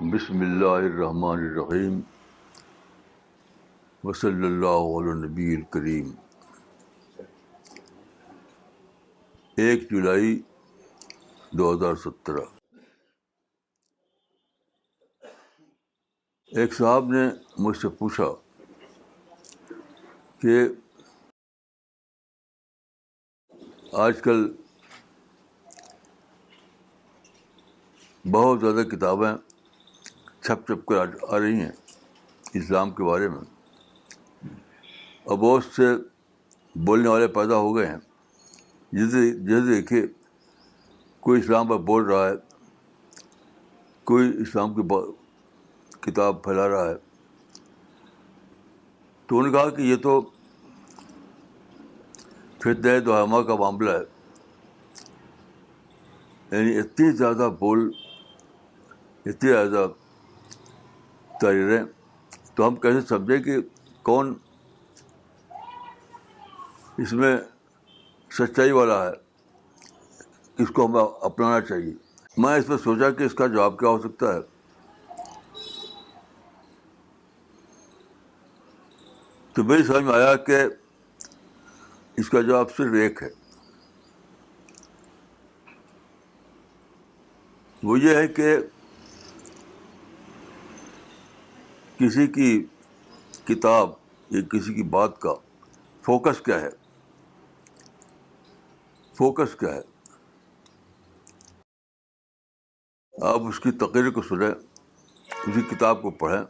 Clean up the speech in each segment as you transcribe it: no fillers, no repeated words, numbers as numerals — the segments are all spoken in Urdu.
بسم اللہ الرحمن الرحیم وصلی اللہ علی نبی الکریم. 1 جولائی 2017. ایک صاحب نے مجھ سے پوچھا کہ آج کل بہت زیادہ کتابیں چھپ کر آ رہی ہیں اسلام کے بارے میں، اور بہت سے بولنے والے پیدا ہو گئے ہیں. جیسے دیکھیے کوئی اسلام پر بول رہا ہے، کوئی اسلام کی کتاب پھیلا رہا ہے. تو انہوں نے کہا کہ یہ تو فتنہ دہامہ کا معاملہ ہے. یعنی اتنی زیادہ اتنی زیادہ تحریریں، تو ہم کیسے سمجھیں کہ کون اس میں سچائی والا ہے، کس کو ہمیں اپنانا چاہیے. میں اس پہ سوچا کہ اس کا جواب کیا ہو سکتا ہے. تو میری سمجھ میں آیا کہ اس کا جواب صرف ایک ہے. وہ یہ ہے کہ کسی کی کتاب یا کسی کی بات کا فوکس کیا ہے. فوکس کیا ہے؟ آپ اس کی تقریر کو سنیں، اس کی کتاب کو پڑھیں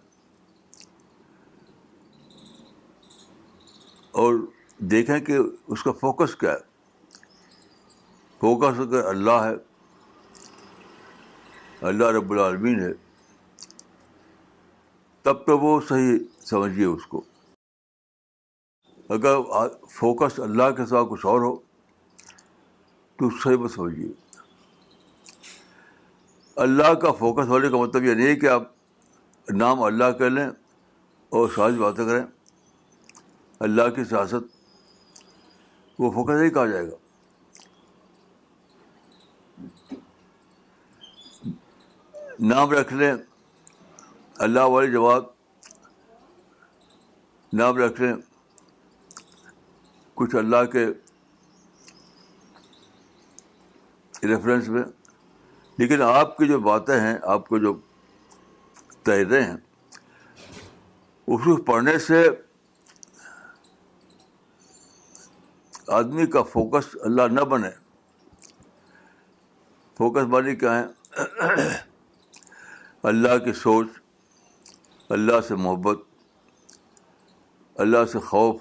اور دیکھیں کہ اس کا فوکس کیا ہے. فوکس اگر اللہ ہے، اللہ رب العالمین ہے، تب تو وہ صحیح سمجھیے اس کو. اگر فوکس اللہ کے سوا کچھ اور ہو تو صحیح مت سمجھیے. اللہ کا فوکس ہونے کا مطلب یہ نہیں ہے کہ آپ نام اللہ کر لیں اور ساری باتیں کریں. اللہ کی سیاست وہ فوکس نہیں کہا جائے گا. نام رکھ لیں اللہ والی جماعت، نام رکھ لیں کچھ اللہ کے ریفرنس میں، لیکن آپ کی جو باتیں ہیں، آپ کو جو تحریریں ہیں، اس کو پڑھنے سے آدمی کا فوکس اللہ نہ بنے. فوکس بانی کیا ہے؟ اللہ کی سوچ، اللہ سے محبت، اللہ سے خوف،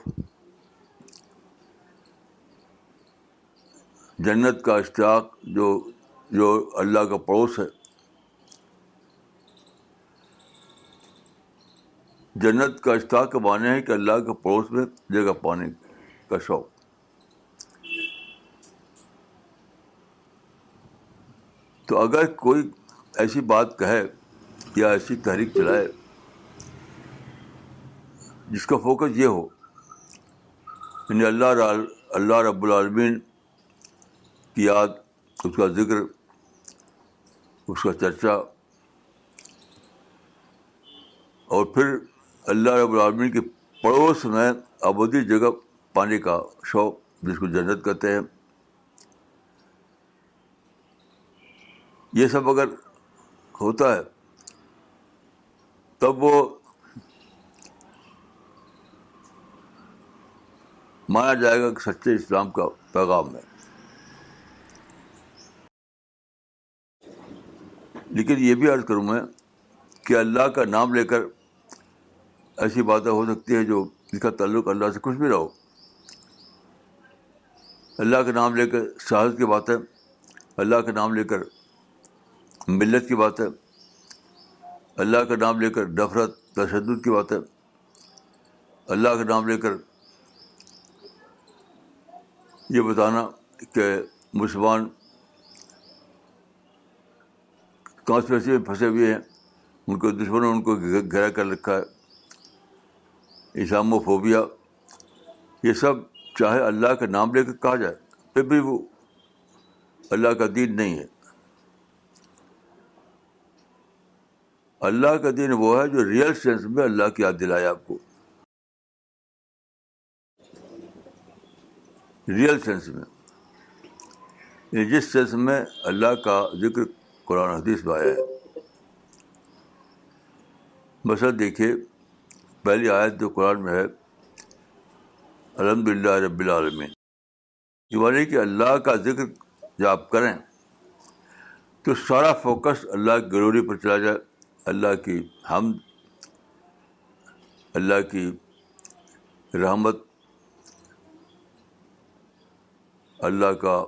جنت کا اشتیاق جو اللہ کا پڑوس ہے. جنت کا اشتیاق کا معنی ہے کہ اللہ کے پڑوس میں جگہ پانے کا شوق. تو اگر کوئی ایسی بات کہے یا ایسی تحریک چلائے جس کا فوکس یہ ہو، یعنی اللہ رب العالمین کی یاد، اس کا ذکر، اس کا چرچا، اور پھر اللہ رب العالمین کے پڑوس میں ابدی جگہ پانے کا شوق، جس کو جنت کہتے ہیں، یہ سب اگر ہوتا ہے تب وہ مانا جائے گا کہ سچے اسلام کا پیغام ہے. لیکن یہ بھی عرض کروں میں کہ اللہ کا نام لے کر ایسی باتیں ہو سکتی ہیں جو جس کا تعلق اللہ سے کچھ بھی نہ ہو. اللہ کا نام لے کر سیاست کی باتیں، اللہ کا نام لے کر ملت کی باتیں، اللہ کا نام لے کر نفرت تشدد کی باتیں، اللہ کا نام لے کر یہ بتانا کہ مسلمان کانسپریسی میں پھنسے ہوئے ہیں، ان کو دشمنوں نے ان کو گھیرا کر رکھا ہے، اسلاموفوبیا، یہ سب چاہے اللہ کا نام لے کر کہا جائے پھر بھی وہ اللہ کا دین نہیں ہے. اللہ کا دین وہ ہے جو ریئل سینس میں اللہ کی یاد دلائے آپ کو, ریئل سینس میں, جس سینس میں اللہ کا ذکر قرآن حدیث میں آیا ہے. مثلا دیکھیے پہلی آیت جو قرآن میں ہے الحمدللہ رب العالمین, یہ معنی کہ اللہ کا ذکر جب آپ کریں تو سارا فوکس اللہ کی گلوری پر چلا جائے, اللہ کی حمد, اللہ کی رحمت, اللہ کا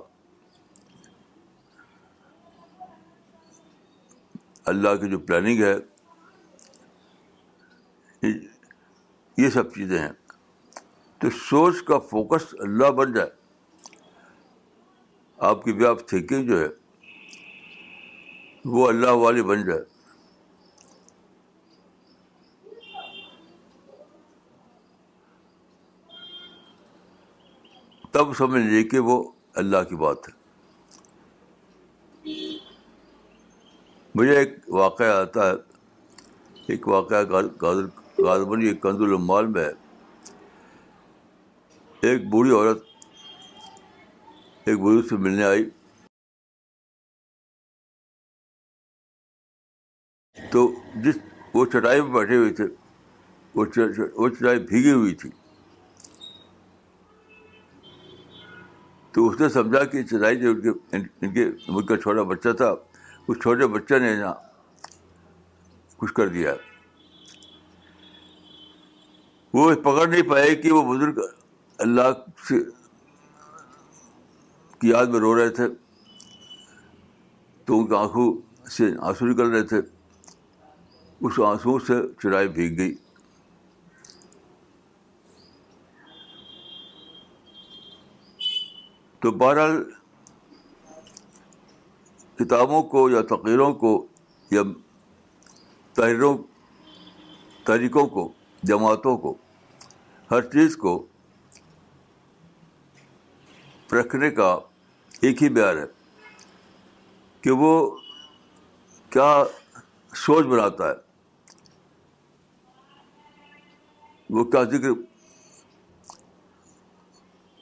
اللہ کی جو پلاننگ ہے, یہ سب چیزیں ہیں. تو سوچ کا فوکس اللہ بن جائے, آپ کی وے آف تھنکنگ جو ہے وہ اللہ والی بن جائے, تب سمجھ لیجیے کہ وہ اللہ کی بات ہے. مجھے ایک واقعہ آتا ہے, ایک واقعہ غالباً یہ کنز العمال میں ہے. ایک بوڑھی عورت ایک بزرگ سے ملنے آئی, تو وہ چٹائی پہ بیٹھے ہوئے تھے, وہ چٹائی بھیگی ہوئی تھی. تو اس نے سمجھا کہ چٹائی جو ان کے ملک کا چھوٹا بچہ تھا, اس چھوٹے بچے نے یہاں کچھ کر دیا. وہ پکڑ نہیں پائے کہ وہ بزرگ اللہ کی یاد میں رو رہے تھے, تو ان کی آنکھوں سے آنسو نکل رہے تھے. اس آنسو سے چٹائی بھیگ گئی. تو بہرحال کتابوں کو یا تقریروں کو یا تحریکوں کو, جماعتوں کو, ہر چیز کو رکھنے کا ایک ہی معیار ہے کہ وہ کیا سوچ بناتا ہے, وہ کیا ذکر,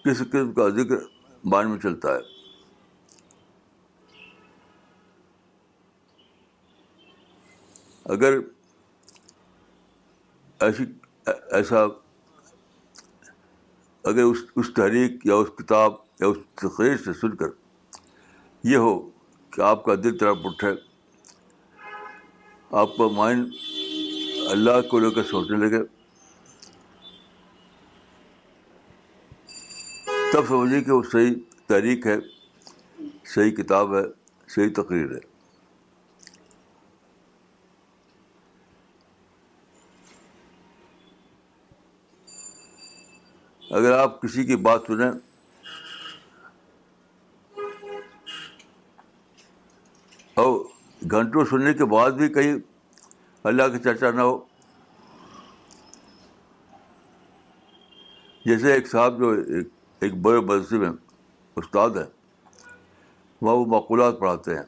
کس قسم کا ذکر مان میں چلتا ہے. اگر اگر اس تحریک یا اس کتاب یا اس تقریر سے سن کر یہ ہو کہ آپ کا دل طرف اٹھے, آپ کا مائنڈ اللہ کو لے کر سوچنے لگے, تب سمجھیے کہ وہ صحیح تحریک ہے, صحیح کتاب ہے, صحیح تقریر ہے. اگر آپ کسی کی بات سنیں اور گھنٹوں سننے کے بعد بھی کہیں اللہ کی چرچا نہ ہو, جیسے ایک صاحب جو ایک بڑے مدرسے میں استاد ہیں, وہاں وہ معقولات پڑھاتے ہیں.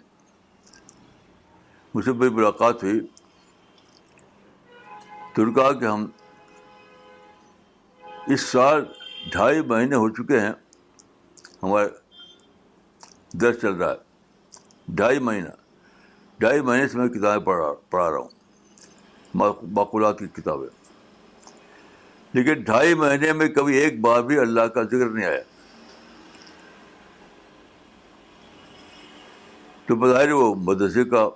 مجھ سے میری ملاقات ہوئی تو انہوں نے کہا کہ ہم اس سال 2.5 مہینے ہو چکے ہیں ہمارا درس چل رہا ہے. 2.5 مہینے سے میں کتابیں پڑھا رہا ہوں, معقولات کی کتابیں, لیکن 2.5 مہینے میں کبھی ایک بار بھی اللہ کا ذکر نہیں آیا. تو بظاہر وہ مدرسے کا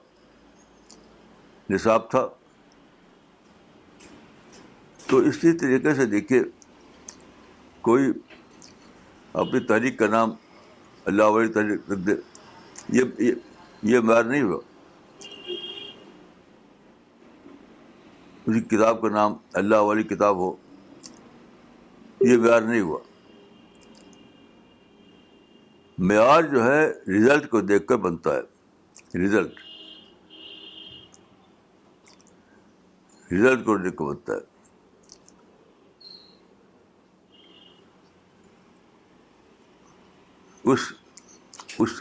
نصاب تھا. تو اسی طریقے سے دیکھیے, کوئی اپنی تحریک کا نام اللہ والی تحریک رکھ دے, یہ معیار نہیں ہوا. اسی کتاب کا نام اللہ والی کتاب ہو, یہ معیار نہیں ہوا. معیار جو ہے رزلٹ کو دیکھ کر بنتا ہے. رزلٹ کو دیکھ کر بنتا ہے. اس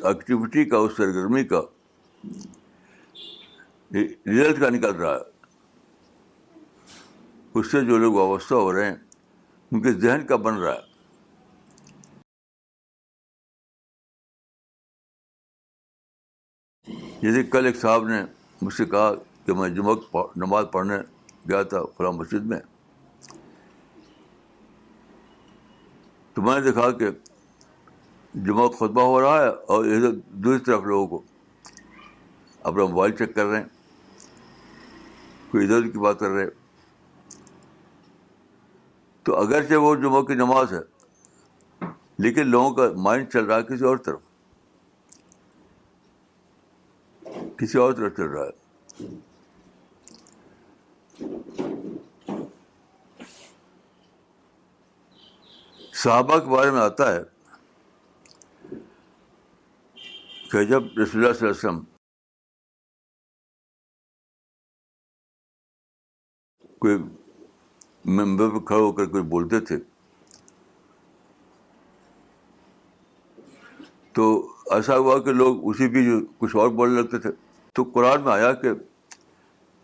ایکٹیویٹی کا, اس سرگرمی کا رزلٹ کا نکل رہا ہے. اس سے جو لوگ وابستہ ہو رہے ہیں ان کے ذہن کا بن رہا ہے. جیسے کل ایک صاحب نے مجھ سے کہا کہ میں جمعہ نماز پڑھنے گیا تھا فلاں مسجد میں, تو میں نے دیکھا کہ جمعہ خطبہ ہو رہا ہے اور ادھر دوسری طرف لوگوں کو اپنا موبائل چیک کر رہے ہیں, کوئی ادھر کی بات کر رہے ہیں. تو اگرچہ وہ جمعہ کی نماز ہے لیکن لوگوں کا مائنڈ چل رہا ہے کسی اور طرف, کسی اور طرف چل رہا ہے. صحابہ کے بارے میں آتا ہے کہ جب رسول اللہ صلی اللہ علیہ وسلم کوئی ممبر پہ کھڑے ہو کر کوئی بولتے تھے تو ایسا ہوا کہ لوگ اسی بھی کچھ اور بولنے لگتے تھے. تو قرآن میں آیا کہ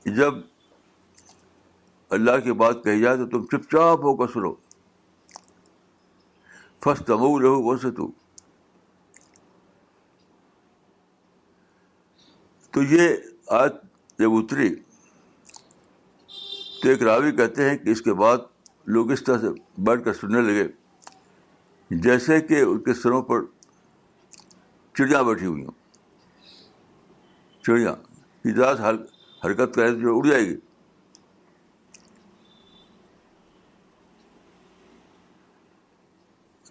جب اللہ کی بات کہی جائے تو تم چپ چاپ ہو کر سنو, فاستمعوا لہ وانصتوا. تو یہ آیت جب اتری تو ایک راوی کہتے ہیں کہ اس کے بعد لوگ اس طرح سے بیٹھ کر سننے لگے جیسے کہ ان کے سروں پر چڑیاں بیٹھی ہوئی ہوں. چڑیاں کی ذات حرکت کرے جو اڑ جائے گی.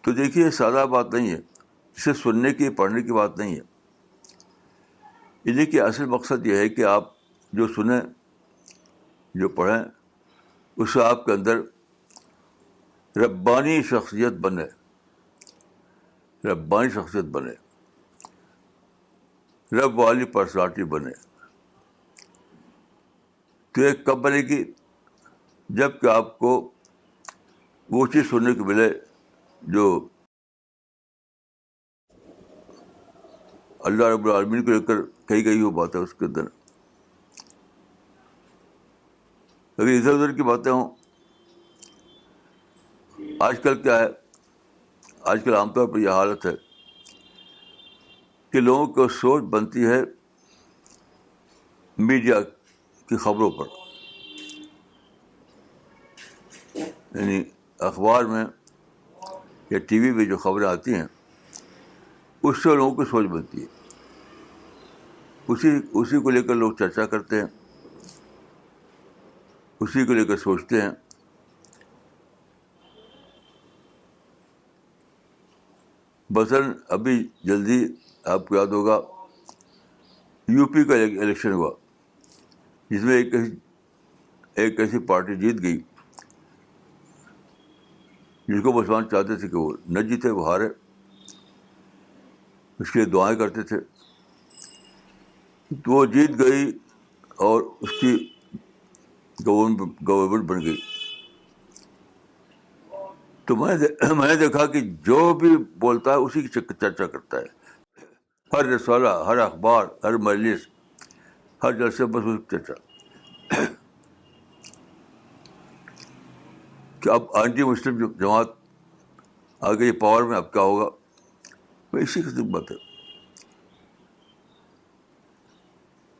تو دیکھیے سادہ بات نہیں ہے, اسے سننے کی پڑھنے کی بات نہیں ہے. یہ کہ اصل مقصد یہ ہے کہ آپ جو سنیں جو پڑھیں اس سے آپ کے اندر ربانی شخصیت بنے, ربانی شخصیت بنے, رب والی پرسنالٹی بنے. تو ایک کب بنے گی؟ جب کہ آپ کو وہ چیز سننے کو ملے جو اللہ رب العالمین کو لے کر کہی گئی وہ بات ہے اس کے اندر. اگر ادھر ادھر کی باتیں ہوں, آج کل کیا ہے, آج کل عام طور پر یہ حالت ہے کہ لوگوں کو سوچ بنتی ہے میڈیا کی خبروں پر, یعنی اخبار میں یا ٹی وی پہ جو خبریں آتی ہیں اس سے لوگوں کی سوچ بنتی ہے. اسی کو لے کر لوگ چرچا کرتے ہیں, اسی کو لے کر سوچتے ہیں. مثلاً ابھی جلدی آپ کو یاد ہوگا یو پی کا الیکشن ہوا جس میں ایک ایسی پارٹی جیت گئی جس کو مسلمان چاہتے تھے کہ وہ نہ جیتے, وہ ہارے, اس کے لیے دعائیں کرتے تھے. تو وہ جیت گئی اور اس کی گورنمنٹ بن گئی. تو میں نے دیکھا کہ جو بھی بولتا ہے اسی کی چرچا کرتا ہے. ہر رسالہ, ہر اخبار, ہر مجلس, ہر جلسے بس اس کی چرچا کہ اب اینٹی مسلم جماعت آ گئی پاور میں, اب کیا ہوگا. میں اسی قسم کی بات ہے.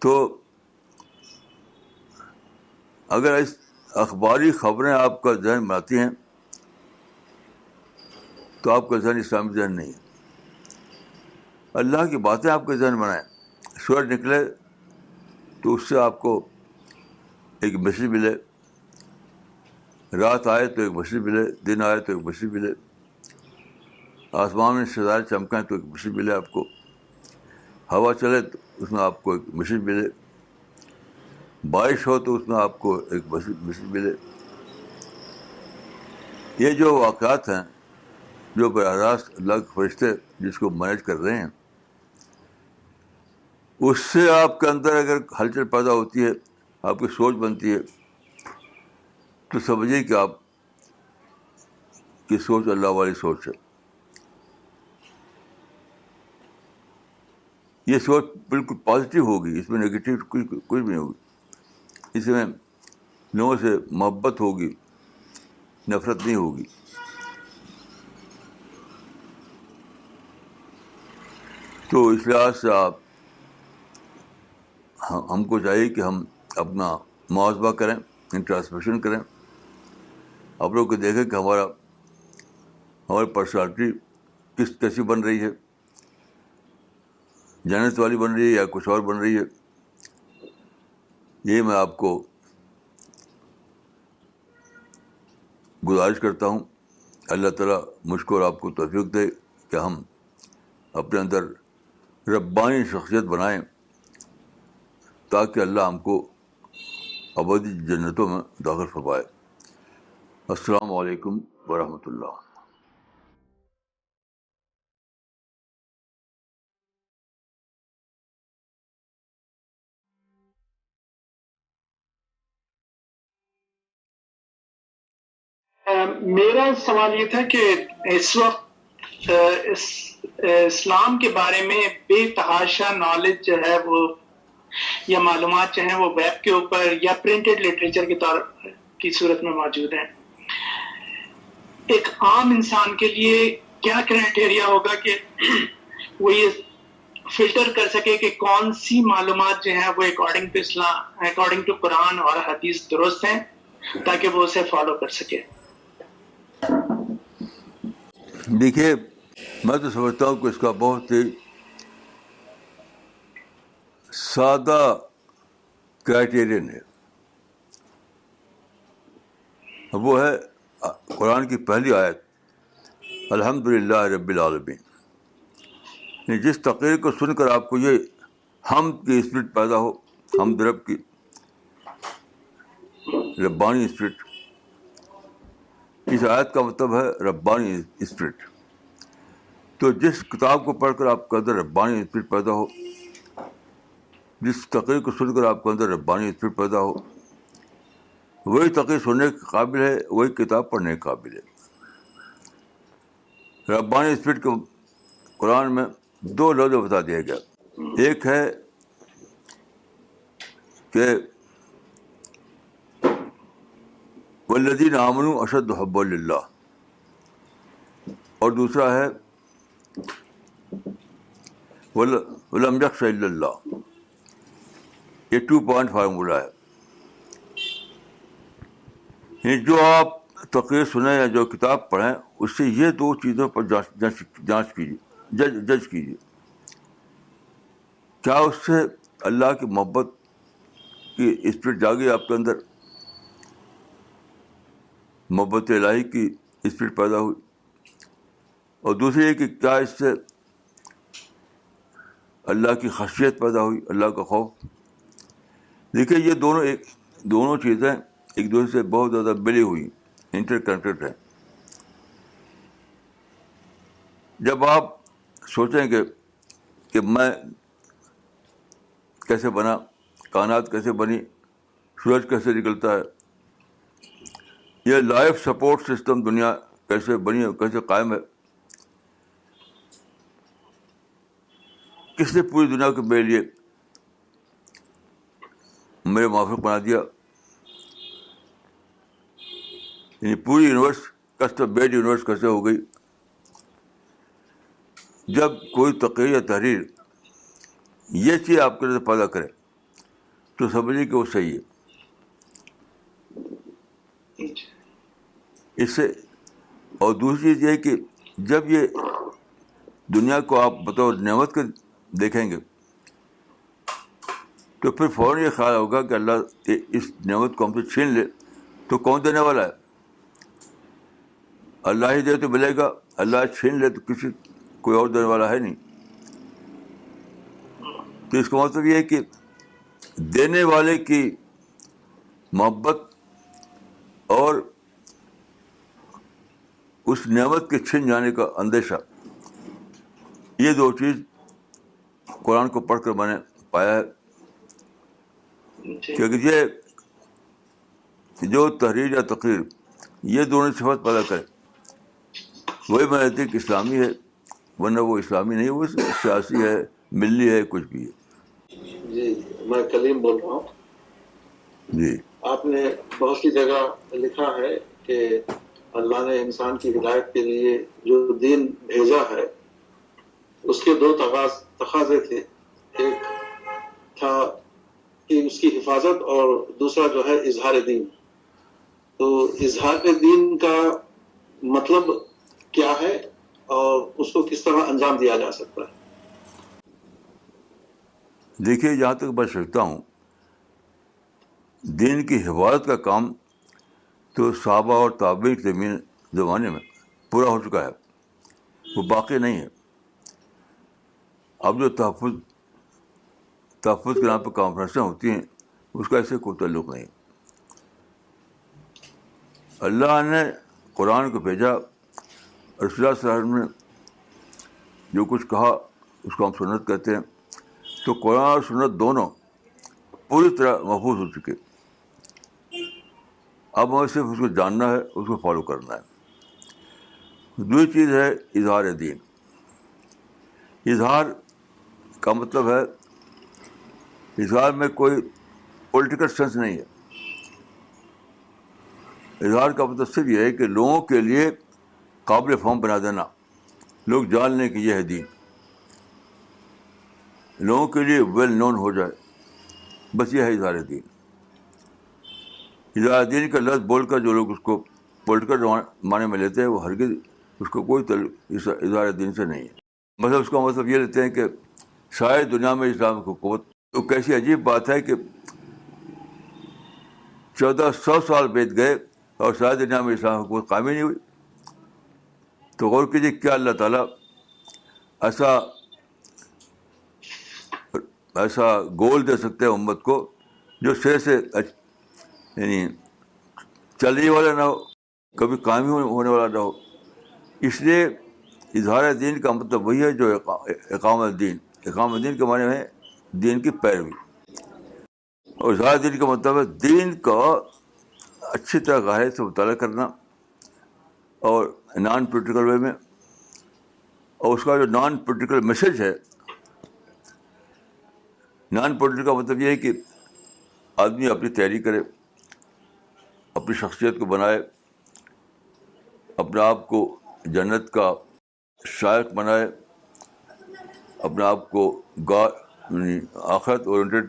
تو اگر اس اخباری خبریں آپ کا ذہن بناتی ہیں تو آپ کا ذہن اسلامی ذہن نہیں ہے. اللہ کی باتیں آپ کے ذہن بنائیں. سورج نکلے تو اس سے آپ کو ایک میسیج ملے, رات آئے تو ایک میسیج ملے, دن آئے تو ایک میسیج ملے, آسمان میں ستارے چمکائیں تو ایک میسیج ملے آپ کو, ہوا چلے تو اس میں آپ کو ایک میسیج ملے, بارش ہو تو اس میں آپ کو ایک میسیج ملے. یہ جو واقعات ہیں جو براہ راست اللہ کے فرشتے جس کو مینیج کر رہے ہیں, اس سے آپ کے اندر اگر ہلچل پیدا ہوتی ہے, آپ کی سوچ بنتی ہے, تو سمجھیے کہ آپ کی سوچ اللہ والی سوچ ہے. یہ سوچ بالکل پازیٹیو ہوگی، اس میں نگیٹو کچھ بھی نہیں ہوگی. اس میں لوگوں سے محبت ہوگی، نفرت نہیں ہوگی. تو اس لحاظ سے ہم کو چاہیے کہ ہم اپنا محاسبہ کریں، انٹراسپیکشن کریں. آپ لوگ کو دیکھیں کہ ہماری پرسنالٹی کیسی بن رہی ہے، جنت والی بن رہی ہے یا کچھ اور بن رہی ہے. یہ میں آپ کو گزارش کرتا ہوں. اللہ تعالیٰ مجھ کو اور آپ کو توفیق دے کہ ہم اپنے اندر ربانی شخصیت بنائیں تاکہ اللہ ہم کو ابدی جنتوں میں داخل فرمائے. السلام علیکم ورحمۃ اللہ. میرا سوال یہ تھا کہ اس وقت اسلام کے بارے میں بے تحاشا نالج جو ہے وہ یا معلومات جو ہیں وہ ویب کے اوپر یا پرنٹڈ لٹریچر کے طور کی صورت میں موجود ہیں. ایک عام انسان کے لیے کیا کرائٹیریا ہوگا کہ وہ یہ فلٹر کر سکے کہ کون سی معلومات جو ہیں وہ اکارڈنگ ٹو قرآن اور حدیث درست ہیں تاکہ وہ اسے فالو کر سکے؟ دیکھیے، میں تو سمجھتا ہوں کہ اس کا بہت ہی سادہ کرائٹیرین ہے. وہ ہے قرآن کی پہلی آیت، الحمدللہ رب العالمین. جس تقریر کو سن کر آپ کو یہ حمد کی اسپرٹ پیدا ہو، حمد رب کی ربانی اسپرٹ، اس آیت کا مطلب ہے ربانی اسپرٹ. تو جس کتاب کو پڑھ کر آپ کے اندر ربانی اسپرٹ پیدا ہو، جس تقریر کو سن کر آپ کے اندر ربانی اسپرٹ پیدا ہو، وہی تقریر سننے کے قابل ہے، وہی کتاب پڑھنے کے قابل ہے. ربانی اسپرٹ کو قرآن میں دو لفظ بتا دیا گیا. ایک ہے کہ والذین آمنوا اشد حبا للہ، اور دوسرا ہے ولم یخش الا اللہ. یہ 2 پوائنٹ فارمولہ ہے. یعنی جو آپ تقریر سنیں یا جو کتاب پڑھیں، اس سے یہ دو چیزوں پر جانچ کیجیے، جج کیجیے. کیا اس سے اللہ کی محبت کی اسپرٹ جاگی آپ کے اندر، محبت الہی کی اسپرٹ پیدا ہوئی، اور دوسری یہ کہ کیا اس سے اللہ کی خشیت پیدا ہوئی، اللہ کا خوف. دیکھیے، یہ دونوں چیزیں ایک دوسرے سے بہت زیادہ ملی ہوئی، انٹر کنیکٹڈ ہیں. جب آپ سوچیں گے کہ میں کیسے بنا، کائنات کیسے بنی، سورج کیسے نکلتا ہے، یہ لائف سپورٹ سسٹم دنیا کیسے بنی ہے، کیسے قائم ہے، کس نے پوری دنیا کو میرے لیے میرے موافق بنا دیا. یعنی پوری یونیورس کسٹم میڈ یونیورس کیسے ہو گئی. جب کوئی تقریر یا تحریر یہ چیز آپ کے اندر پیدا کرے تو سمجھیے کہ وہ صحیح ہے. اس سے اور دوسری چیز یہ کہ جب یہ دنیا کو آپ بطور نعمت کے دیکھیں گے تو پھر فوراً یہ خیال ہوگا کہ اللہ اس نعمت کو ہم سے چھین لے تو کون دینے والا ہے. اللہ ہی دے تو ملے گا، اللہ چھین لے تو کوئی اور دینے والا ہے نہیں. تو اس کا مطلب یہ ہے کہ دینے والے کی محبت اور اس نعمت کے چھن جانے کا اندیشہ، یہ دو چیز قرآن کو پڑھ کر میں نے پایا ہے. کیونکہ یہ جو تحریر یا تقریر یہ دونوں صفات پیدا کرے وہی میں نزدیک اسلامی ہے، ورنہ وہ اسلامی نہیں، وہ سیاسی ہے، ملی ہے, کچھ بھی ہے. جی میں کلیم بول رہا ہوں. جی آپ نے بہت سی جگہ لکھا ہے کہ اللہ نے انسان کی ہدایت کے لیے جو دین بھیجا ہے اس کے دو تقاضے تھے. ایک تھا کہ اس کی حفاظت اور دوسرا جو ہے اظہار دین. تو اظہار دین کا مطلب کیا ہے اور اس کو کس طرح انجام دیا جا سکتا ہے؟ دیکھیے, جہاں تک میں سمجھتا ہوں, دین کی حفاظت کا کام تو صحابہ اور تابعین کے زمانے میں پورا ہو چکا ہے, وہ باقی نہیں ہے. اب جو تحفظ کے نام پہ کانفرنسیں ہوتی ہیں, اس کا ایسے کوئی تعلق نہیں. اللہ نے قرآن کو بھیجا, رسول اللہ صلی اللہ علیہ وسلم نے جو کچھ کہا اس کو ہم سنت کہتے ہیں. تو قرآن اور سنت دونوں پوری طرح محفوظ ہو چکے. اب ہمیں صرف اس کو جاننا ہے, اس کو فالو کرنا ہے. دوسری چیز ہے اظہار دین. اظہار کا مطلب ہے, اظہار میں کوئی پولیٹیکل سینس نہیں ہے. اظہار کا مطلب صرف یہ ہے کہ لوگوں کے لیے قابل فہم بنا دینا, لوگ جان لیں کہ یہ ہے دین, لوگوں کے لیے ویل نون ہو جائے, بس یہ ہے اظہار دین. اظہار دین کا لفظ بول کر جو لوگ اس کو پولیٹیکل معنی میں لیتے ہیں, وہ ہرگز اس کو کوئی تعلق اظہار دین سے نہیں ہے. مطلب اس کا مطلب یہ لیتے ہیں کہ شاید دنیا میں اسلام کی قوت. تو کیسی عجیب بات ہے کہ 1400 سال بیت گئے اور شاید دنیا میں اسلام کی قوت قائم ہی نہیں ہوئی. تو غور کیجیے, کیا اللہ تعالیٰ ایسا گول دے سکتے ہیں امت کو جو سرے سے یعنی چلنے والا نہ ہو, کبھی قائم ہونے والا نہ ہو. اس لیے اظہار دین کا مطلب وہی ہے جو اقامت دین. اقامت دین کے معنی میں دین کی پیروی, اور اظہار دین کا مطلب ہے دین کا اچھی طرح گہرائی سے مطالعہ کرنا, اور نان پولیٹیکل وے میں. اور اس کا جو نان پولیٹیکل میسج ہے, نان پولیٹیکل کا مطلب یہ ہے کہ آدمی اپنی تیاری کرے, اپنی شخصیت کو بنائے, اپنے آپ کو جنت کا شائق بنائے, اپنے آپ کو آخرت اورینٹیڈ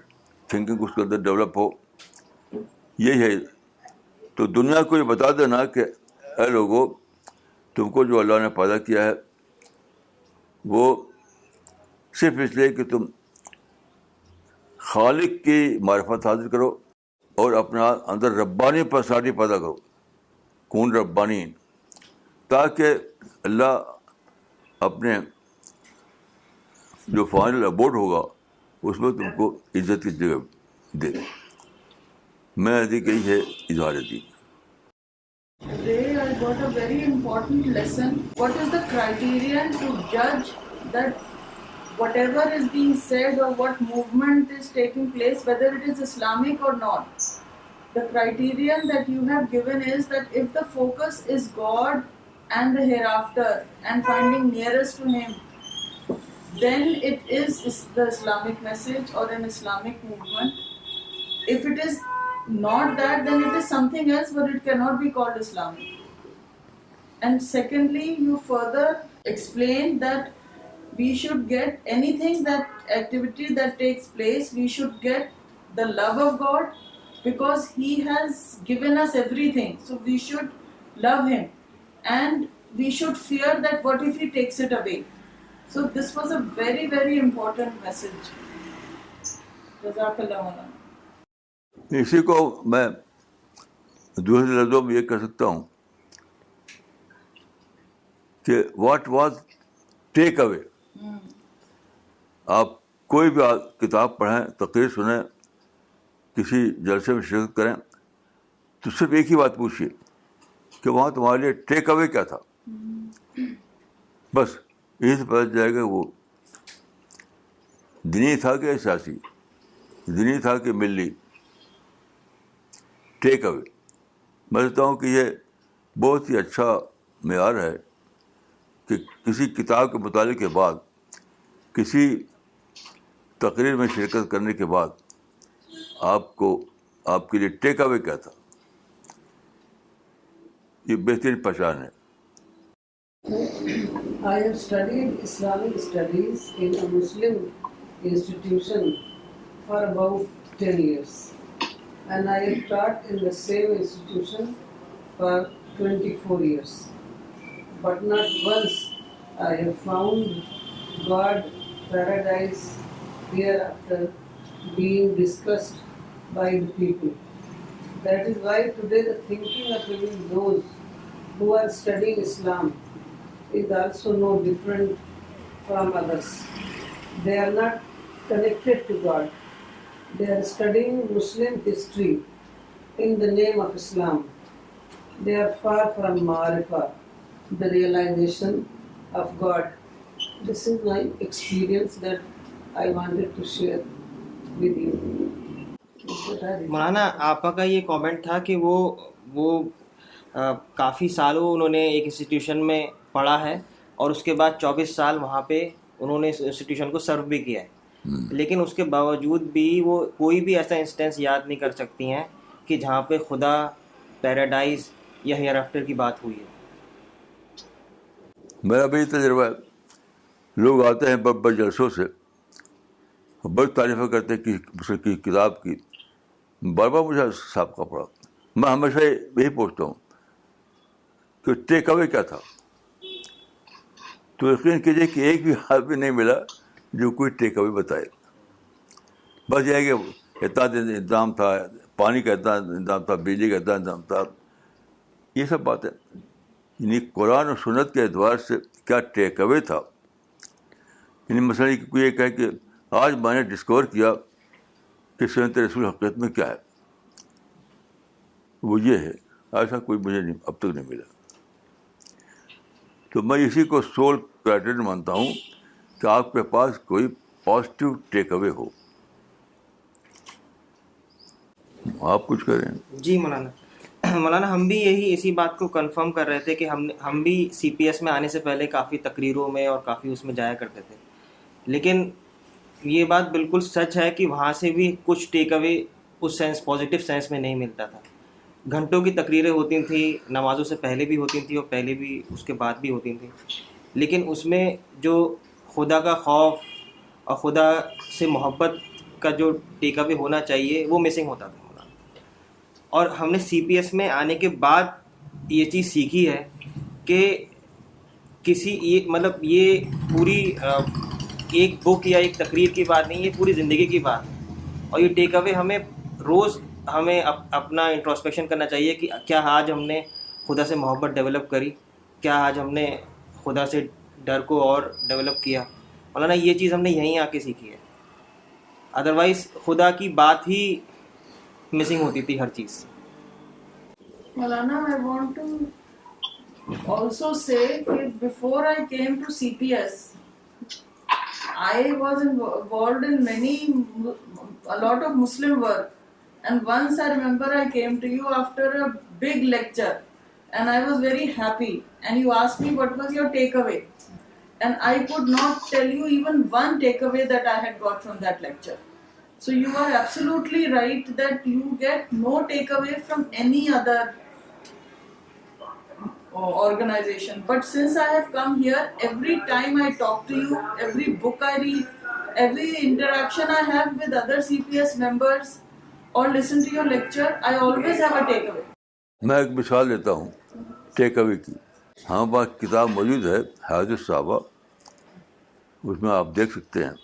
تھنکنگ اس کے اندر ڈیولپ ہو. یہی ہے. تو دنیا کو یہ بتا دینا کہ اے لوگوں, تم کو جو اللہ نے پیدا کیا ہے وہ صرف اس لیے کہ تم خالق کی معرفت حاصل کرو اور اپنا اندر ربانی پرسنالٹی پیدا کرو, کون ربانی, تاکہ اللہ اپنے جو فائنل ابورڈ ہوگا اس میں تم کو عزت کی جگہ دے. میں ادھی گئی ہے اظہار دین. Today I got a very important lesson. What is the criterion to judge that whatever is being said or what movement is taking place, whether it is Islamic or not? The criterion that you have given is that if the focus is God and the hereafter and finding nearest to Him, then it is the Islamic message or an Islamic movement. If it is not that, then it is something else, but it cannot be called Islamic. And secondly, you further explain that we should get anything, that activity that takes place, we should get the love of God, because He has given us everything. So we should love Him, and we should fear that what if He takes it away. So this was a very, very important message. Jazakallah Maulana. اسی کو میں دوسرے لفظوں میں یہ کہہ سکتا ہوں کہ واٹ واز ٹیک اوے. آپ کوئی بھی کتاب پڑھیں, تقریر سنیں, کسی جلسے میں شرکت کریں, تو صرف ایک ہی بات پوچھیے کہ وہاں تمہارے لیے ٹیک اوے کیا تھا. بس یہی سے پتہ چل جائے گا وہ دینی تھا کہ سیاسی, دینی تھا کہ ملی. ٹیک اوے میں سمجھتا ہوں کہ یہ بہت ہی اچھا معیار ہے کہ کسی کتاب کے مطالعے کے بعد کسی تقریر میں شرکت کرنے کے بعد آپ کے لیے ٹیک اوے کیا تھا؟ یہ بہترین پہچان ہے. I have studied Islamic studies in a Muslim institution for about 10 years, and I have taught in the same institution for 24 years. But not once I have found God, paradise, hereafter being discussed by the people. That is why today the thinking of even those who are studying Islam is also no different from others. They are not connected to God. They are studying Muslim history in the name of Islam. They are far from Ma'rifah, the realization of God. This is my experience that I wanted to share with you. مولانا آپا کا یہ کامنٹ تھا کہ وہ کافی سالوں انہوں نے ایک انسٹیٹیوشن میں پڑھا ہے اور اس کے بعد 24 سال وہاں پہ انہوں نے اس انسٹیٹیوشن کو سرو بھی کیا ہے، لیکن اس کے باوجود بھی وہ کوئی بھی ایسا انسٹنس یاد نہیں کر سکتی ہیں کہ جہاں پہ خدا، پیراڈائز یا ہیئر آفٹر کی بات ہوئی ہے. میرا بھی تجربہ ہے. لوگ آتے ہیں بڑے جلسوں سے، بڑی تعریفیں کرتے ہیں کہ کتاب کی، بار بار مجھے سابقہ پڑھا. میں ہمیشہ یہی پوچھتا ہوں کہ ٹیک اوے کیا تھا. تو یقین کیجیے کہ ایک بھی آدمی نہیں ملا جو کوئی ٹیک اوے بتائے. بس یہ ہے کہ اتنا انتظام تھا، پانی کا اتنا انتظام تھا، بجلی کا اتنا انتظام تھا، یہ سب باتیں. یعنی قرآن اور سنت کے اعتبار سے کیا ٹیک اوے تھا. یعنی مثلا کوئی یہ کہے کہ آج میں نے ڈسکور کیا کہ سنت رسول حقیقت میں کیا ہے، وہ یہ ہے. ایسا کوئی مجھے اب تک نہیں ملا. تو میں اسی کو سول کرائٹیرین مانتا ہوں کہ آپ کے پاس کوئی پازیٹیو ٹیک اوے ہو. آپ کچھ کریں. جی مولانا ہم بھی اسی بات کو کنفرم کر رہے تھے کہ ہم بھی سی پی ایس میں آنے سے پہلے کافی تقریروں میں اور کافی اس میں جایا کرتے تھے، لیکن یہ بات بالکل سچ ہے کہ وہاں سے بھی کچھ ٹیک اوے اس سینس، پازیٹیو سینس میں نہیں ملتا تھا. گھنٹوں کی تقریریں ہوتی تھیں، نمازوں سے پہلے بھی ہوتی تھیں اور پہلے بھی اس کے بعد بھی ہوتی تھیں، لیکن اس میں جو خدا کا خوف اور خدا سے محبت کا جو ٹیک اوے ہونا چاہیے وہ مسنگ ہوتا تھا. اور ہم نے سی پی ایس میں آنے کے بعد یہ چیز سیکھی ہے کہ یہ پوری ایک بک یا ایک تقریر کی بات نہیں، یہ پوری زندگی کی بات ہے. اور یہ ٹیک اوے ہمیں اپنا انٹروسپیکشن کرنا چاہیے کہ کیا آج ہم نے خدا سے محبت ڈیولپ کری، کیا آج ہم نے خدا سے ڈر کو اور ڈیولپ کیا. مولانا یہ چیز ہم نے یہیں آ کے سیکھی ہے، ادروائز خدا کی بات ہی مسنگ ہوتی تھی ہر چیز. Malana, I want to also say that before I came to CPS, I was involved in a lot of Muslim work. And once I remember I came to you after a big lecture and I was very happy. And you asked me what was your takeaway. And I could not tell you even one takeaway that I had got from that lecture. So you are absolutely right that you get no takeaway from any other organization. But since I have come here, every time I talk to you, every book I read, every interaction I have with other CPS members or listen to your lecture, I always have a takeaway. میں ایک مثال دیتا ہوں ٹیک اوے کی. ہمارے پاس کتاب موجود ہے حیات الصحابہ، اس میں آپ دیکھ سکتے ہیں.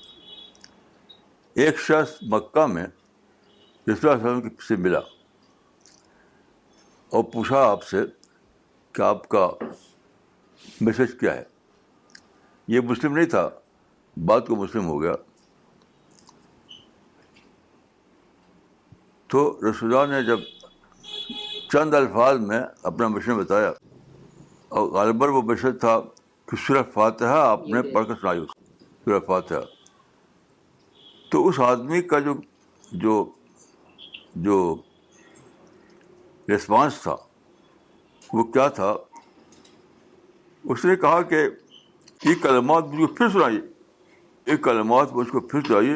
ایک شخص مکہ میں رسول اللہ صلی اللہ علیہ وسلم سے ملا اور پوچھا آپ سے کہ آپ کا میسج کیا ہے. یہ مسلم نہیں تھا، بعد کو مسلم ہو گیا. تو رسول اللہ نے جب چند الفاظ میں اپنا مشن بتایا، اور غالباً وہ مشن تھا کہ سورہ فاتحہ آپ نے پڑھ کر سنائی. سورہ فاتحہ. تو اس آدمی کا جو ریسپانس تھا وہ کیا تھا؟ اس نے کہا کہ یہ کلمات مجھ کو پھر سنائیے، ایک کلمات مجھ کو پھر سنائیے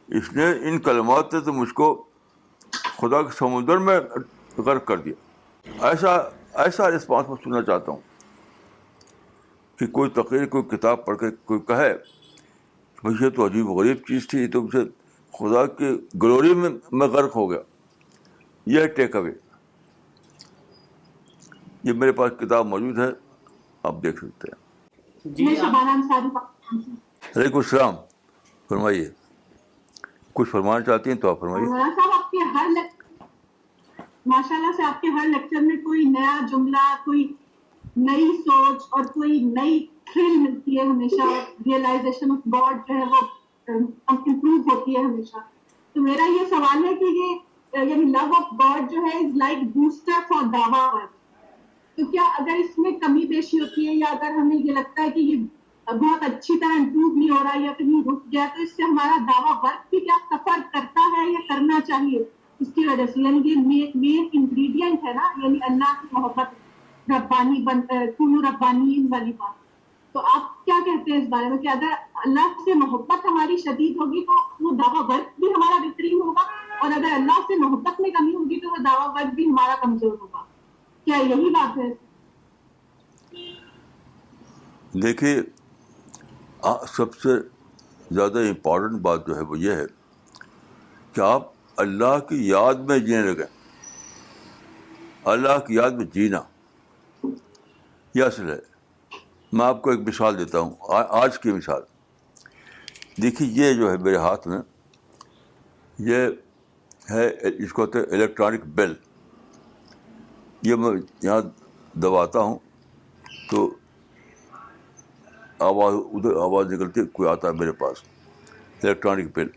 اس نے ان کلمات سے تو مجھ کو خدا کے سمندر میں غرق کر دیا. ایسا رسپانس میں سننا چاہتا ہوں کہ کوئی تقریر، کوئی کتاب پڑھ کے کوئی کہے یہ تو عجیب و غریب چیز تھی، یہ تو مجھے خدا کی گلوری میں غرق ہو گیا. یہ ہے ٹیک اوے. یہ میرے پاس کتاب موجود ہے، آپ دیکھ سکتے ہیں. جی وعلیکم السلام. فرمائیے، کچھ فرمانا چاہتی ہیں تو آپ فرمائیے. صاحب آپ کے ماشاء اللہ سے آپ کے ہر لیکچر میں کوئی نیا جملہ، کوئی نئی سوچ اور کوئی نئی تھرل ملتی ہے ہمیشہ. ریئلائزیشن آف گاڈ جو ہے وہ امپروو ہوتی ہے ہمیشہ. تو میرا یہ سوال ہے کہ یہ یعنی لو آف گاڈ جو ہے از لائک بوسٹر فار دعویٰ ورک. تو کیا اگر اس میں کمی بیشی ہوتی ہے یا اگر ہمیں یہ لگتا ہے کہ یہ بہت اچھی طرح امپروو نہیں ہو رہا یا کہیں رک گیا، تو اس سے ہمارا دعویٰ ورک بھی کیا سفر کرتا ہے یا کرنا چاہیے اس کی وجہ سے؟ یعنی یہ مین انگریڈینٹ ہے نا، یعنی اللہ کی محبت، ربانی کونوا ربانیین والی بات. تو آپ کیا کہتے ہیں اس بارے میں کہ اگر اللہ سے محبت ہماری شدید ہوگی تو وہ دعویٰ ورک بھی ہمارا بہترین ہوگا، اور اگر اللہ سے محبت میں کمی ہوگی تو وہ دعویٰ ورک بھی ہمارا کمزور ہوگا؟ کیا یہی بات ہے؟ دیکھیے، سب سے زیادہ امپورٹنٹ بات جو ہے وہ یہ ہے کہ آپ اللہ کی یاد میں جینے لگیں. اللہ کی یاد میں جینا یہ اصل ہے. میں آپ کو ایک مثال دیتا ہوں، آج کی مثال. دیکھیے، یہ جو ہے میرے ہاتھ میں، یہ ہے اس کو کہتے ہیں الیکٹرانک بیل. یہ میں یہاں دباتا ہوں تو آواز ادھر آواز نکلتی ہے، کوئی آتا ہے میرے پاس، الیکٹرانک بیل.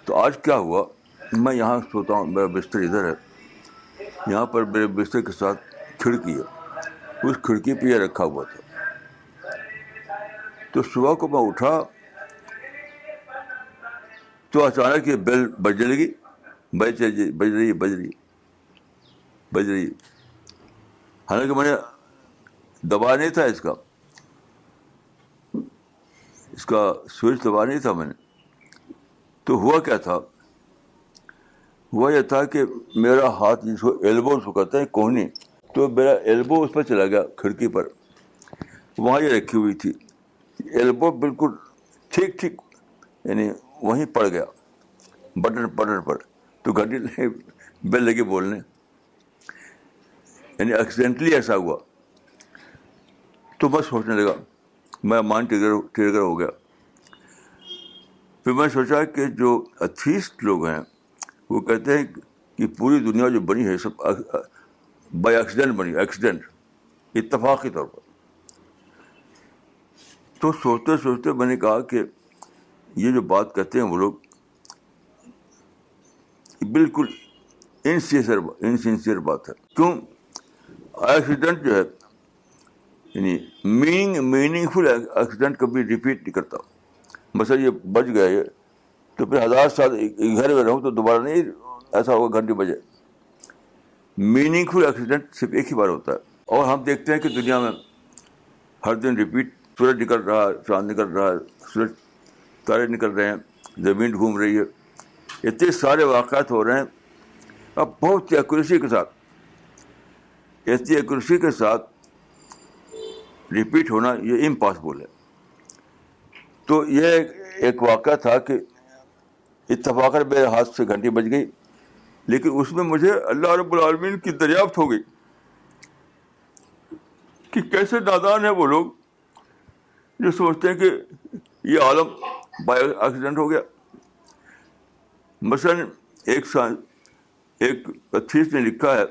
تو آج کیا ہوا، میں یہاں سوتا ہوں، میرا بستر ادھر ہے، یہاں پر میرے بستر کے ساتھ کھڑکی ہے، اس کھڑکی پہ یہ رکھا ہوا تھا. تو صبح کو میں اٹھا تو اچانک یہ بیل بجنے لگی، بج رہی. حالانکہ میں نے دبا نہیں تھا اس کا سوئچ دبا نہیں تھا میں نے. تو ہوا کیا تھا، ہوا یہ تھا کہ میرا ہاتھ جس کو ایلبو سے کہتے ہیں، کوہنی، تو میرا ایلبو اس پر چلا گیا کھڑکی پر. وہاں یہ رکھی ہوئی تھی، ایلبو بالکل ٹھیک یعنی وہیں پڑ گیا بٹن پر. تو گھنٹی بیل لگی بولنے، یعنی ایکسیڈنٹلی ایسا ہوا. تو میں سوچنے لگا، میں مائنڈ ٹریگر ہو گیا. پھر میں سوچا کہ جو ایتھیسٹ لوگ ہیں وہ کہتے ہیں کہ پوری دنیا جو بنی ہے سب بائی ایکسیڈنٹ بنی، ایکسیڈنٹ، اتفاقی طور پر. تو سوچتے سوچتے میں نے کہا کہ یہ جو بات کہتے ہیں وہ لوگ بالکل انسنسیئر بات ہے. کیوں؟ ایکسیڈنٹ جو ہے یعنی میننگ فل ایکسیڈنٹ کبھی ریپیٹ نہیں کرتا. مثلا یہ بج گیا ہے تو پھر 1000 سال گھر میں رہوں تو دوبارہ نہیں ایسا ہوگا گھنٹی بجے. میننگ فل ایکسیڈنٹ صرف ایک ہی بار ہوتا ہے. اور ہم دیکھتے ہیں کہ دنیا میں ہر دن ریپیٹ، سورج نکل رہا ہے، چاند نکل رہا ہے، سورج تارے نکل رہے ہیں، زمین گھوم رہی ہے، اتنے سارے واقعات ہو رہے ہیں. اب بہت ہی ایکوریسی کے ساتھ ریپیٹ ہونا یہ امپاسبل ہے. تو یہ ایک واقعہ تھا کہ اتفاقاً میرے ہاتھ سے گھنٹی بج گئی، لیکن اس میں مجھے اللہ رب العالمین کی دریافت ہو گئی کہ کیسے نادان ہیں وہ لوگ جو سمجھتے ہیں کہ یہ عالم بائی ایکسیڈنٹ ہو گیا. مثلاً ایک ایتھیسٹ نے لکھا ہے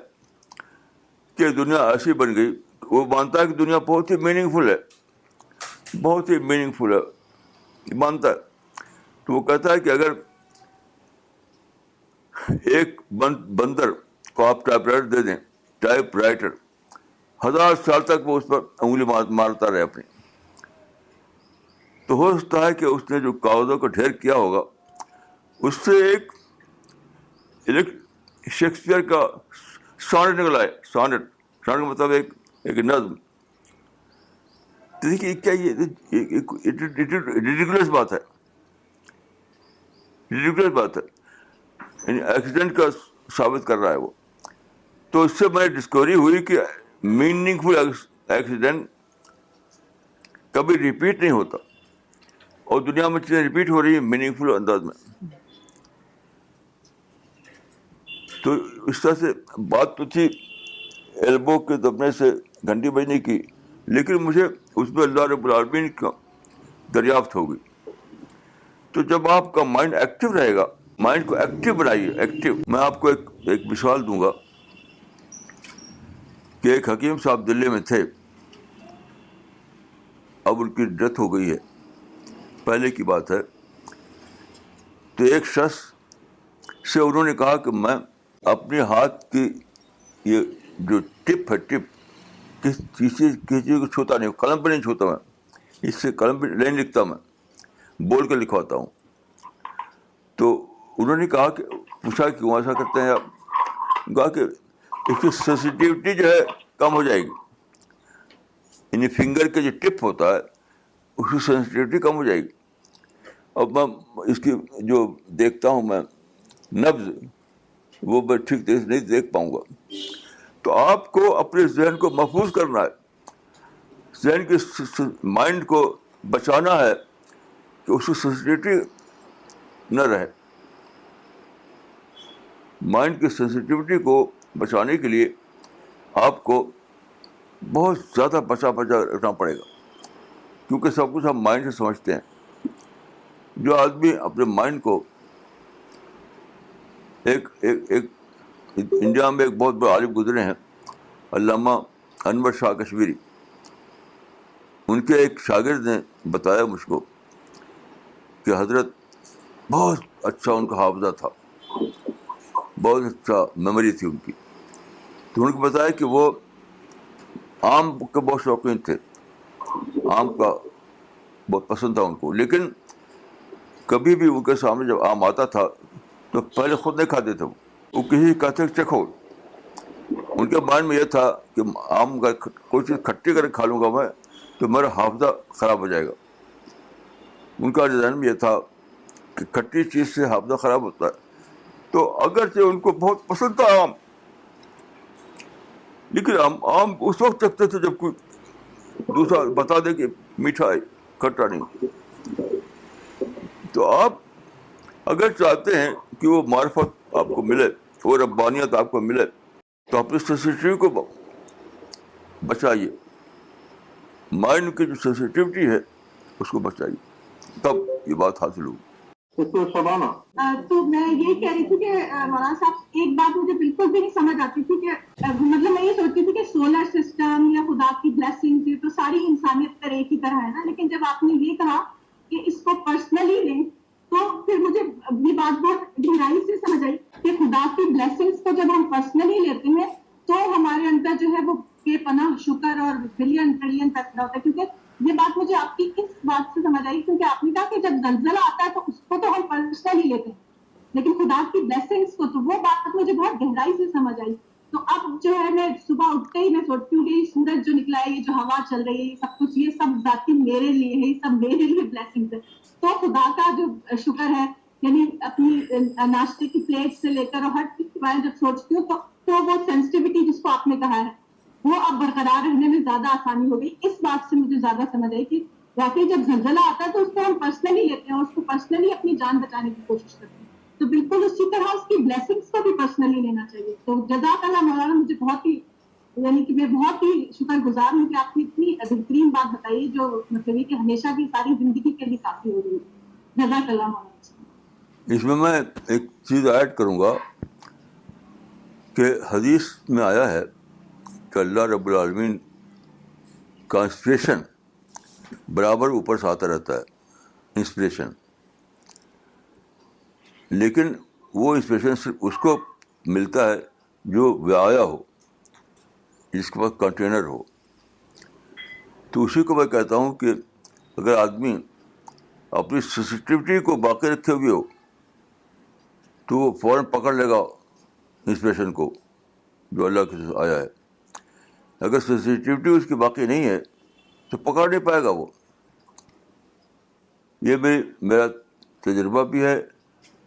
کہ دنیا ایسی بن گئی، وہ مانتا ہے کہ دنیا بہت ہی میننگ فل ہے، مانتا ہے. تو وہ کہتا ہے کہ اگر ایک بندر کو آپ ٹائپ رائٹر دے دیں، ٹائپ رائٹر 1000 سال تک وہ اس پر انگلی مارتا رہے اپنی، تو ہو سکتا ہے کہ اس نے جو کاغذوں کو ڈھیر کیا ہوگا اس سے ایک شیکسپیئر کا سانٹ نکل آئے. سانٹ کا مطلب ایک نظم. دیکھیے کیا یہ ریڈیکولس بات ہے. ریڈیکولس بات ہے, یعنی ایکسیڈنٹ کا ثابت کر رہا ہے وہ. تو اس سے میں ڈسکوری ہوئی کہ میننگ فل ایکسیڈنٹ کبھی ریپیٹ نہیں ہوتا, اور دنیا میں چیزیں ریپیٹ ہو رہی ہیں میننگ فل انداز میں. تو اس طرح سے بات تو تھی ایلبو کے دبنے سے گھنٹی بجنے کی, لیکن مجھے اس میں اللہ رب العالمین کا دریافت ہوگی. تو جب آپ کا مائنڈ ایکٹیو رہے گا, مائنڈ کو ایکٹیو بنائیے, ایکٹیو. میں آپ کو ایک مثال دوں گا کہ ایک حکیم صاحب دلی میں تھے, اب ان کی ڈیتھ ہو گئی ہے, پہلے کی بات ہے. تو ایک شخص سے انہوں نے کہا کہ میں اپنے ہاتھ کی یہ جو ٹپ ہے, ٹپ کسی چیز کو چھوتا نہیں, قلم پہ نہیں چھوتا میں, اس سے قلم پہ نہیں لکھتا, میں بول کے لکھواتا ہوں. تو انہوں نے کہا کہ پوچھا کہ کیوں ایسا کرتے ہیں آپ؟ کہا کہ اس کی سینسیٹیوٹی جو ہے کم ہو جائے گی, یعنی فنگر کے جو ٹپ ہوتا ہے اس کی سینسیٹیوٹی کم ہو جائے گی. اب میں اس کی جو دیکھتا ہوں میں نبض, وہ میں ٹھیک طرح سے نہیں دیکھ پاؤں گا. تو آپ کو اپنے ذہن کو محفوظ کرنا ہے, ذہن کی مائنڈ کو بچانا ہے کہ اس کی سینسیٹیوٹی نہ رہے. مائنڈ کی سینسیٹیوٹی کو بچانے کے لیے آپ کو بہت زیادہ بچا رکھنا پڑے گا, کیونکہ سب کچھ ہم مائنڈ سے سمجھتے ہیں. جو آدمی اپنے مائنڈ کو ایک انڈیا میں ایک بہت بڑے عالم گزرے ہیں, علامہ انور شاہ کشمیری. ان کے ایک شاگرد نے بتایا مجھ کو کہ حضرت بہت اچھا ان کا حافظہ تھا, بہت اچھا میموری تھی ان کی. تو ان کو بتایا کہ وہ آم کے بہت شوقین تھے, آم کا بہت پسند تھا ان کو, لیکن کبھی بھی ان کے سامنے جب آم آتا تھا تو پہلے خود نہیں کھاتے تھے, وہ کسی کہتے چکھو. ان کے مائنڈ میں یہ تھا کہ آم کا کوئی چیز کھٹی کر کھا لوں گا میں تو میرا حافظہ خراب ہو جائے گا. ان کا ذہن میں یہ تھا کہ کھٹی چیز سے حافظہ خراب ہوتا ہے. تو اگرچہ ان کو بہت پسند تھا آم, لیکن آم اس وقت چکھتے تھے جب کوئی دوسرا بتا دے کہ میٹھا ہے, کھٹا نہیں. تو آپ اگر چاہتے ہیں کہ وہ معرفت آپ کو ملے, وہ ربانیت آپ کو ملے, تو اپنی سینسیٹیوٹی کو بچائیے. مائنڈ کی جو سینسیٹیوٹی ہے اس کو بچائیے, تب یہ بات حاصل ہوگی. تو میں یہ کہہ رہی تھی کہ مولانا صاحب ایک بات مجھے بالکل بھی نہیں سمجھ آتی تھی کہ مطلب میں یہ سوچتی تھی کہ سولر سسٹم یا خدا کی بلیسنگ تو ساری انسانیت پر ایک ہی طرح ہے نا, لیکن جب آپ نے یہ کہا کہ اس کو پرسنلی لیں تو پھر مجھے یہ بات بہت گہرائی سے سمجھ آئی کہ خدا کی بلیسنگس کو جب ہم پرسنلی لیتے ہیں تو ہمارے اندر جو ہے وہ بے پناہ شکر اور بلین ٹریلین پیدا ہوتا ہے. کیونکہ یہ بات مجھے آپ کی اس بات سے سمجھ آئی کیونکہ آپ نے کہا کہ جب زلزلہ آتا ہے تو اس کو تو ہم پرسنلی لیتے ہیں, لیکن خدا کی بلیسنگس کو, تو وہ بات مجھے بہت گہرائی سے سمجھ آئی. تو اب جو ہے میں صبح اٹھتے ہی میں سوچتی ہوں کہ یہ سورج جو نکلا ہے, یہ جو ہوا چل رہی ہے, یہ سب کچھ, یہ سب ذاتی میرے لیے ہے, یہ سب میرے لیے بلیسنگس ہے. تو خدا کا جو شکر ہے, یعنی اپنی ناشتے کی پلیٹ سے لے کر اور ہر چیز کے بارے میں جب سوچتی ہوں تو وہ سینسٹیوٹی جس کو آپ نے کہا ہے وہ اب برقرار رہنے میں زیادہ آسانی ہو گئی. اس بات سے مجھے زیادہ سمجھ آئی کہ واقعی جب زلزلہ آتا ہے تو اس کو ہم پرسنلی لیتے ہیں اور اس کو پرسنلی اپنی جان بچانے کی کوشش کرتے ہیں. تو بالکل اسی طرح اس کی بلیسنگس کو بھی پرسنلی لینا چاہیے. تو جزاک اللہ مولانا, مجھے بہت ہی یعنی کہ میں بہت ہی شکر گزار ہوں کہ آپ نے اتنی بہترین بات بتائی جو مطلب کہ ہمیشہ کی ساری زندگی کے لیے کافی ہو رہی ہے. جزاک اللہ مولانا. اس میں ایک چیز ایڈ کروں گا کہ حدیث میں آیا ہے کہ اللہ رب العالمین کا انسپریشن برابر اوپر سے آتا رہتا ہے, انسپریشن. لیکن وہ انسپریشن صرف اس کو ملتا ہے جو وعایا ہو, جس کے پاس کنٹینر ہو. تو اسی کو میں کہتا ہوں کہ اگر آدمی اپنی سینسیٹیوٹی کو باقی رکھے ہوئے ہو تو وہ فوراً پکڑ لے گا انسپریشن کو جو اللہ کے سے آیا ہے. اگر سینسیٹیوٹی اس کی باقی نہیں ہے تو پکڑ نہیں پائے گا وہ. یہ میرا تجربہ بھی ہے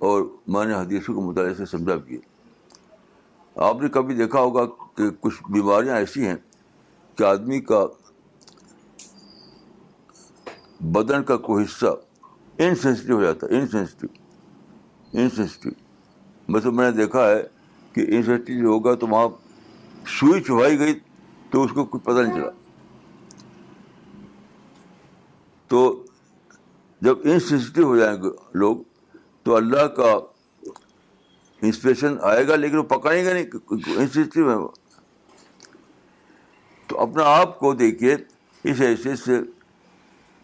اور میں نے حدیثوں کے مطالعے سے سمجھا بھی ہے. آپ نے کبھی دیکھا ہوگا کہ کچھ بیماریاں ایسی ہیں کہ آدمی کا بدن کا کوئی حصہ انسینسٹیو ہو جاتا ہے. انسینسٹیو مطلب میں نے دیکھا ہے کہ انسینسٹیو ہوگا تو وہاں سوئی چبھائی گئی تو اس کو کچھ پتہ نہیں چلا. تو جب انسینسٹیو ہو جائیں گے لوگ تو اللہ کا انسپریشن آئے گا, لیکن وہ پکڑیں گے نہیں, انسینسٹیو ہے وہ. تو اپنا آپ کو دیکھیے اس حیثیت سے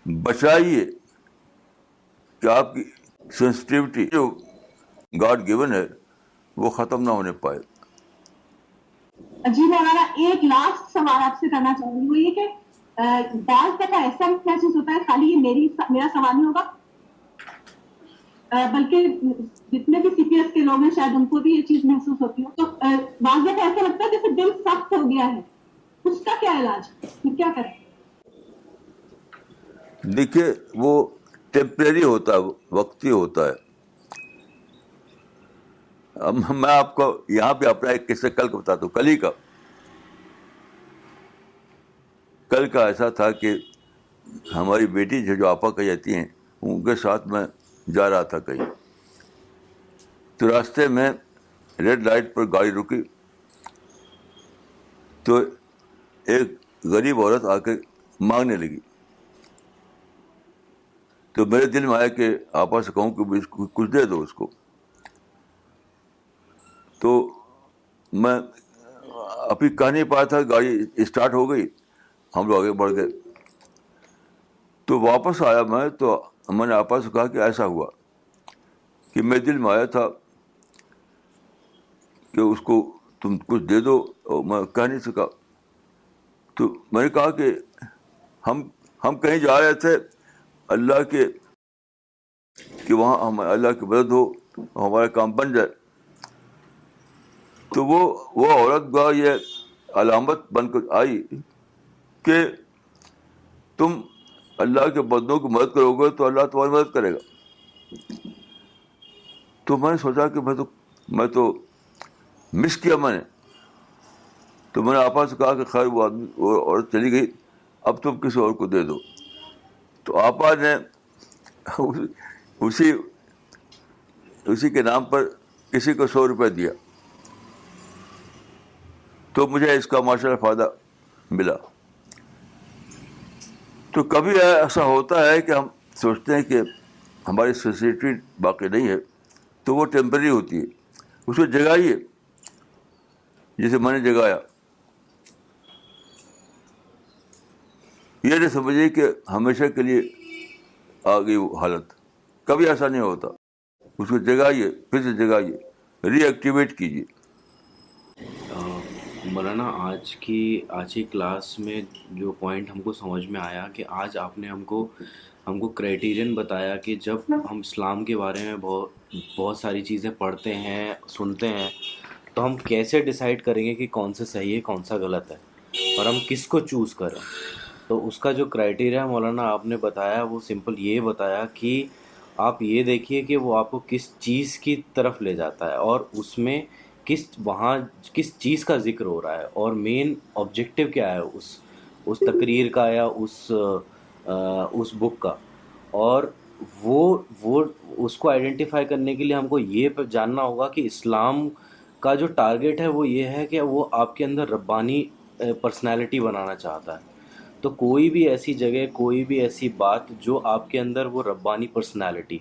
بچائیے کہ آپ کی سینسٹیوٹی جو گاڈ گیون ہے وہ ختم نہ ہونے پائے. جی مولانا, ایک لاسٹ سوال آپ سے کرنا چاہوں گی, وہ یہ کہ بعض دفعہ ایسا محسوس ہوتا ہے, خالی یہ میرا سوال نہیں ہوگا بلکہ جتنے بھی سی پی ایس کے لوگ ہیں شاید ان کو بھی یہ چیز محسوس ہوتی ہو, تو بعض دفعہ ایسا لگتا ہے جیسے دل سخت ہو گیا ہے, اس کا کیا علاج ہے, کیا کریں؟ دیکھیے وہ ٹیمپریری ہوتا ہے, وقتی ہوتا ہے. اب میں آپ کو یہاں پہ اپنا ایک قصہ کل کا بتاتا ہوں. کل کا ایسا تھا کہ ہماری بیٹی جو آپا کہی جاتی ہیں ان کے ساتھ میں جا رہا تھا کہیں, تو راستے میں ریڈ لائٹ پر گاڑی رکی تو ایک غریب عورت آ کے مانگنے لگی. تو میرے دل میں آیا کہ آپا سے کہوں کہ کچھ دے دو اس کو. تو میں ابھی کہہ نہیں پایا تھا, گاڑی اسٹارٹ ہو گئی, ہم لوگ آگے بڑھ گئے. تو واپس آیا میں, تو میں نے آپا سے کہا کہ ایسا ہوا کہ میرے دل میں آیا تھا کہ اس کو تم کچھ دے دو, اور میں کہہ نہیں سکا. تو میں نے کہا کہ ہم کہیں جا رہے تھے اللہ کے کہ وہاں ہم اللہ کی مدد ہو, ہمارا کام بن جائے. تو وہ عورت کا یہ علامت بن کر آئی کہ تم اللہ کے بندوں کی مدد کرو گے تو اللہ تمہاری مدد کرے گا. تو میں نے سوچا کہ میں تو مس کیا میں نے. تو میں نے آپا سے کہا کہ خیر وہ عورت چلی گئی, اب تم کسی اور کو دے دو. تو آپا نے اسی کے نام پر کسی کو 100 روپے دیا. تو مجھے اس کا ماشاء اللہ فائدہ ملا. تو کبھی ایسا ہوتا ہے کہ ہم سوچتے ہیں کہ ہماری سوسائٹی باقی نہیں ہے, تو وہ ٹیمپرری ہوتی ہے, اس کو جگائیے جسے میں نے جگایا. یہ نہیں سمجھیے کہ ہمیشہ کے لیے آ گئی وہ حالت, کبھی ایسا نہیں ہوتا. اس کو جگائیے, پھر سے جگائیے, ری ایکٹیویٹ کیجیے. مولانا آج کی کلاس میں جو پوائنٹ ہم کو سمجھ میں آیا کہ آج آپ نے ہم کو کرائٹیرین بتایا کہ جب ہم اسلام کے بارے میں بہت ساری چیزیں پڑھتے ہیں, سنتے ہیں, تو ہم کیسے ڈیسائیڈ کریں گے کہ کون سا صحیح ہے کون سا غلط ہے, اور ہم کس کو چوز کریں. تو اس کا جو کرائٹیریا مولانا آپ نے بتایا وہ سمپل یہ بتایا کہ آپ یہ دیکھیے کہ وہ آپ کو کس چیز کی طرف لے جاتا ہے, اور اس میں کس چیز کا ذکر ہو رہا ہے, اور مین آبجیکٹیو کیا ہے اس تقریر کا یا اس بک کا. اور وہ اس کو آئیڈینٹیفائی کرنے کے لیے ہم کو یہ جاننا ہوگا کہ اسلام کا جو ٹارگیٹ ہے وہ یہ ہے کہ وہ آپ کے اندر ربانی پرسنالٹی بنانا چاہتا ہے. تو کوئی بھی ایسی جگہ, کوئی بھی ایسی بات جو آپ کے اندر وہ ربانی پرسنالٹی,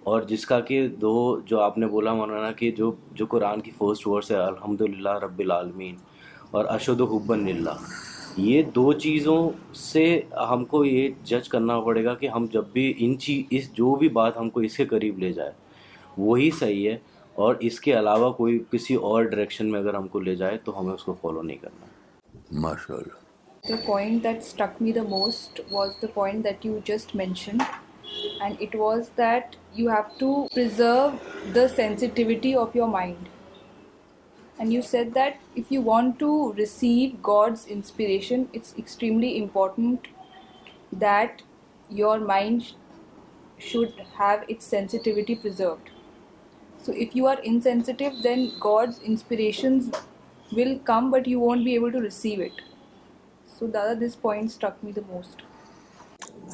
اور جس کا کہ جو آپ نے بولا مولانا کہ جو قرآن کی فرسٹ ورس ہے الحمدللہ رب العالمین اور اشہد حبا للہ, یہ 2 چیزوں سے ہم کو یہ جج کرنا پڑے گا کہ ہم جب بھی اس جو بھی بات ہم کو اس کے قریب لے جائے وہی صحیح ہے, اور اس کے علاوہ کوئی کسی اور ڈائریکشن میں اگر ہم کو لے جائے تو ہمیں اس کو فالو نہیں کرنا. ماشاء اللہ. The point that struck me the most was the point that you just mentioned, and it was that you have to preserve the sensitivity of your mind. And you said that if you want to receive God's inspiration, it's extremely important that your mind should have its sensitivity preserved. So if you are insensitive, then God's inspirations will come, but you won't be able to receive it. So Dada, this point struck me the most.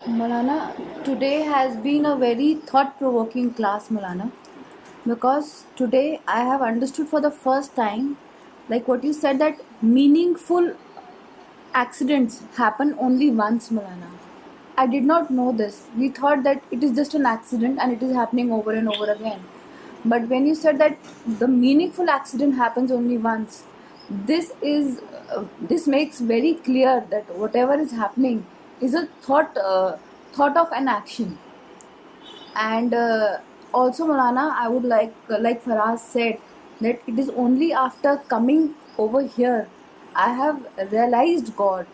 Maulana, today has been a very thought-provoking class, Maulana, because today I have understood for the first time, like what you said, that meaningful accidents happen only once, Maulana. I did not know this. We thought that it is just an accident and it is happening over and over again. But when you said that the meaningful accident happens only once, this makes very clear that whatever is happening is a thought of an action. And also, Maulana, I would like Faraz said, that it is only after coming over here I have realized God,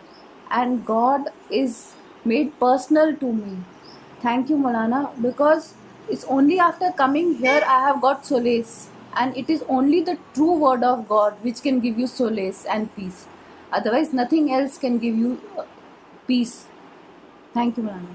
and God is made personal to me. Thank you, Maulana, because it's only after coming here I have got solace, and it is only the true word of God which can give you solace and peace. Otherwise, nothing else can give you peace. Thank you, Maulana.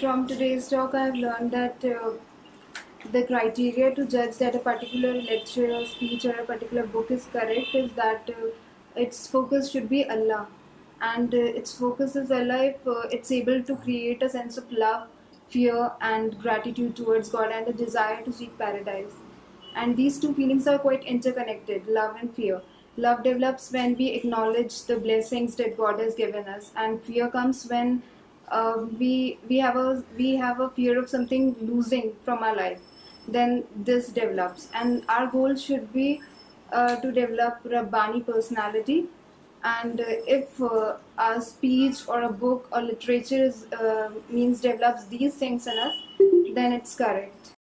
From today's talk, I've learned that the criteria to judge that a particular lecture or speech or a particular book is correct is that its focus should be Allah, and its focus is Allah if it's able to create a sense of love, fear, and gratitude towards God, and a desire to seek paradise. And these two feelings are quite interconnected, love and fear. Love develops when we acknowledge the blessings that God has given us, and fear comes when we have a fear of something losing from our life. Then this develops, and our goal should be to develop Rabbani personality. And if our speech or a book or literature means develops these things in us, then it's correct.